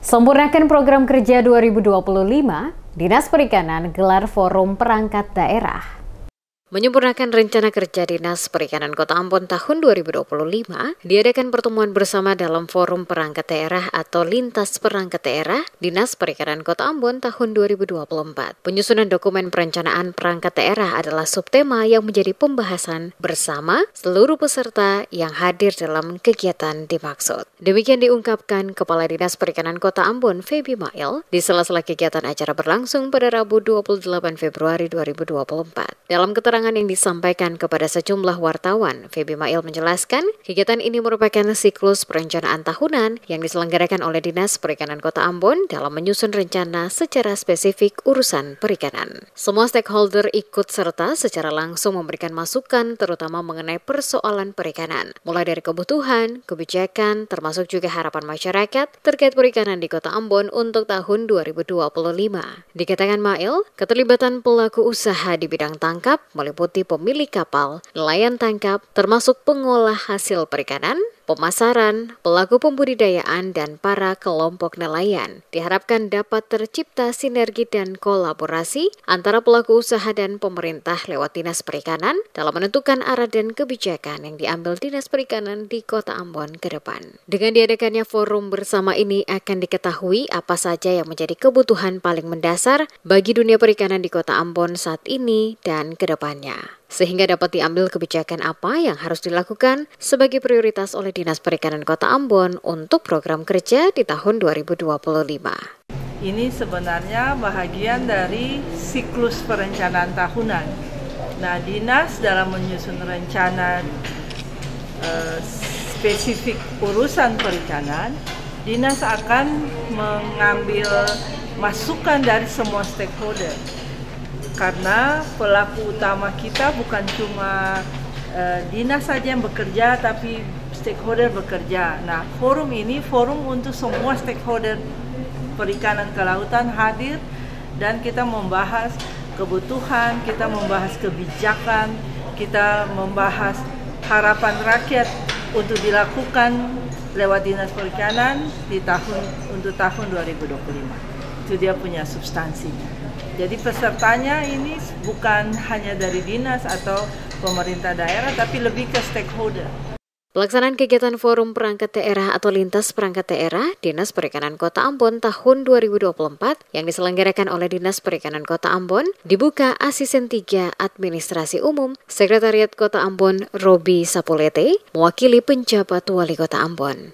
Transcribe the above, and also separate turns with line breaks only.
Sempurnakan program kerja 2025, Dinas Perikanan gelar forum perangkat daerah. Menyempurnakan rencana kerja Dinas Perikanan Kota Ambon tahun 2025, diadakan pertemuan bersama dalam Forum Perangkat Daerah atau Lintas Perangkat Daerah Dinas Perikanan Kota Ambon tahun 2024. Penyusunan dokumen perencanaan perangkat daerah adalah subtema yang menjadi pembahasan bersama seluruh peserta yang hadir dalam kegiatan dimaksud. Demikian diungkapkan Kepala Dinas Perikanan Kota Ambon, Feby Mail, di sela-sela kegiatan acara berlangsung pada Rabu 28 Februari 2024. Dalam keterangan yang disampaikan kepada sejumlah wartawan, Feby Mail menjelaskan kegiatan ini merupakan siklus perencanaan tahunan yang diselenggarakan oleh Dinas Perikanan Kota Ambon dalam menyusun rencana secara spesifik urusan perikanan. Semua stakeholder ikut serta secara langsung memberikan masukan terutama mengenai persoalan perikanan, mulai dari kebutuhan, kebijakan, termasuk juga harapan masyarakat terkait perikanan di Kota Ambon untuk tahun 2025. Dikatakan Mail, keterlibatan pelaku usaha di bidang tangkap meliputi pemilik kapal, nelayan tangkap, termasuk pengolah hasil perikanan, pemasaran, pelaku pembudidayaan, dan para kelompok nelayan. Diharapkan dapat tercipta sinergi dan kolaborasi antara pelaku usaha dan pemerintah lewat Dinas Perikanan dalam menentukan arah dan kebijakan yang diambil Dinas Perikanan di Kota Ambon ke depan. Dengan diadakannya forum bersama ini akan diketahui apa saja yang menjadi kebutuhan paling mendasar bagi dunia perikanan di Kota Ambon saat ini dan ke depannya, sehingga dapat diambil kebijakan apa yang harus dilakukan sebagai prioritas oleh Dinas Perikanan Kota Ambon untuk program kerja di tahun 2025.
Ini sebenarnya bahagian dari siklus perencanaan tahunan. Nah, Dinas dalam menyusun rencana spesifik urusan perikanan, Dinas akan mengambil masukan dari semua stakeholder. Karena pelaku utama kita bukan cuma dinas saja yang bekerja, tapi stakeholder bekerja. Nah, forum ini forum untuk semua stakeholder perikanan kelautan hadir dan kita membahas kebutuhan, kita membahas kebijakan, kita membahas harapan rakyat untuk dilakukan lewat Dinas Perikanan untuk tahun 2025. Itu dia punya substansinya. Jadi pesertanya ini bukan hanya dari dinas atau pemerintah daerah, tapi lebih ke stakeholder.
Pelaksanaan kegiatan Forum Perangkat Daerah atau Lintas Perangkat Daerah Dinas Perikanan Kota Ambon tahun 2024 yang diselenggarakan oleh Dinas Perikanan Kota Ambon dibuka Asisten 3 Administrasi Umum Sekretariat Kota Ambon Robi Sapulete mewakili penjabat Wali Kota Ambon.